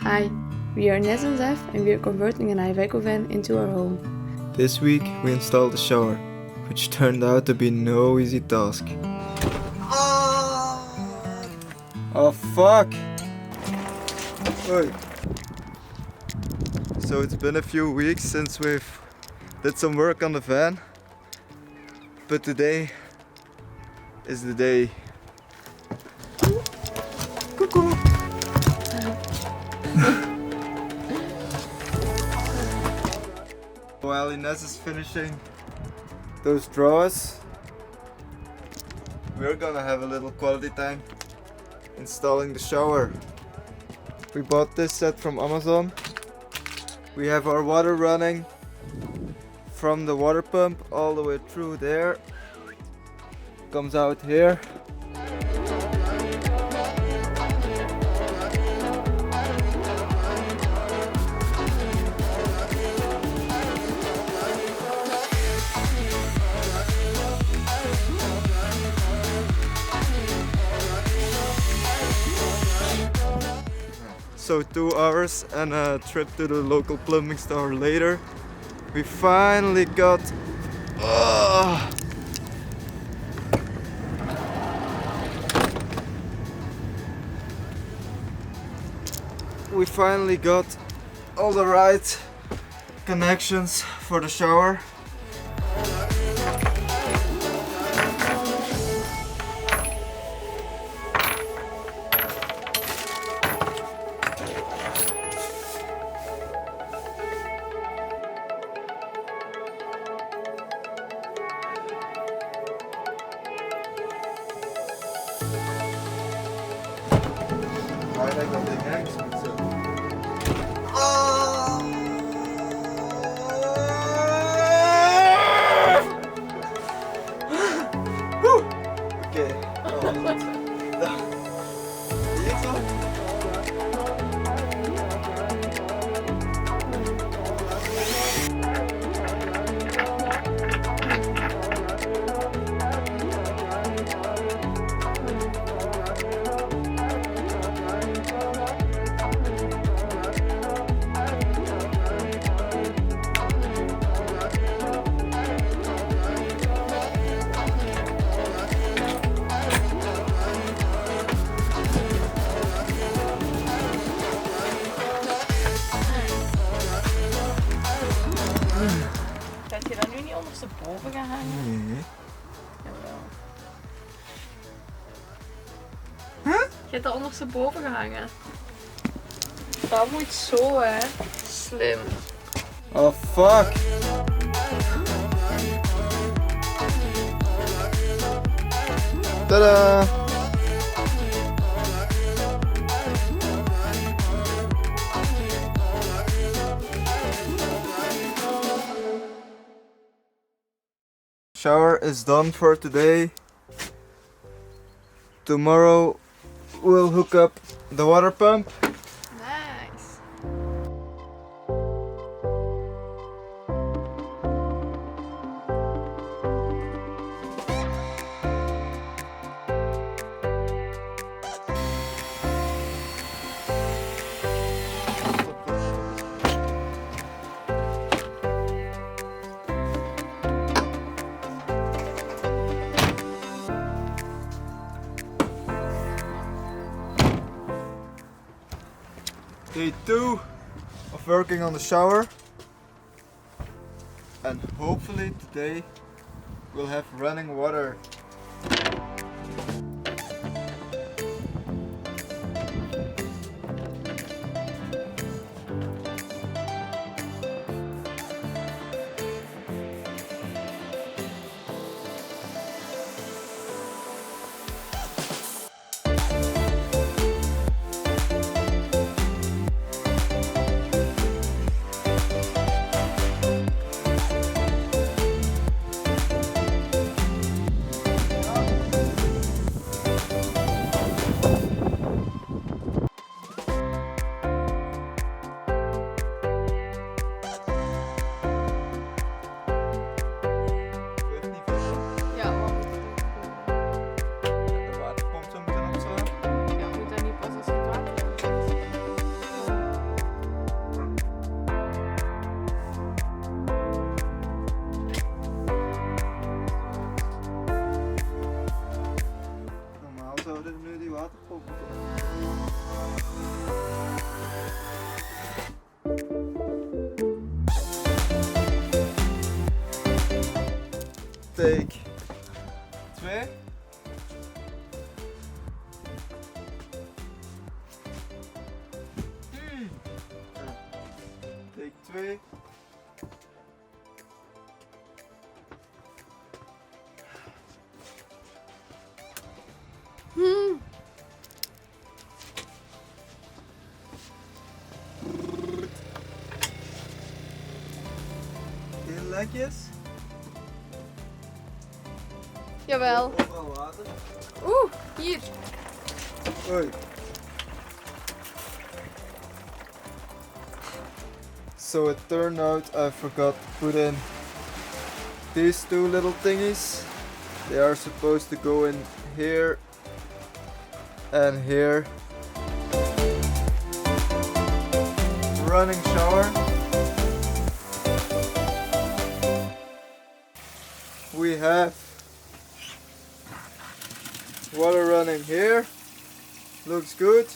Hi, we are Ines and Stuf and we are converting an IVECO van into our home. This week we installed a shower, which turned out to be no easy task. Oh fuck! Oi. So it's been a few weeks since we've did some work on the van, but today is the day. Cuckoo! While Ines is finishing those drawers, we're gonna have a little quality time installing the shower. We bought this set from Amazon. We have our water running from the water pump all the way through there. Comes out here. So 2 hours and a trip to the local plumbing store later, we finally got all the right connections for the shower. Gaat je dan nu niet ondersteboven gaan hangen? Nee. Jawel. Je hebt dat ondersteboven gehangen. Dat moet zo, hè. Slim. Oh fuck! Tada! Shower is done for today. Tomorrow we'll hook up the water pump. Nice. Day 2 of working on the shower, and hopefully today we'll have running water. take 2. Take 2. Heel lekjes. Jawel. Overal water. Oeh, hier. Oei. So it turned out I forgot to put in these 2 little thingies. They are supposed to go in here and here. Running shower. We have water running here. Looks good.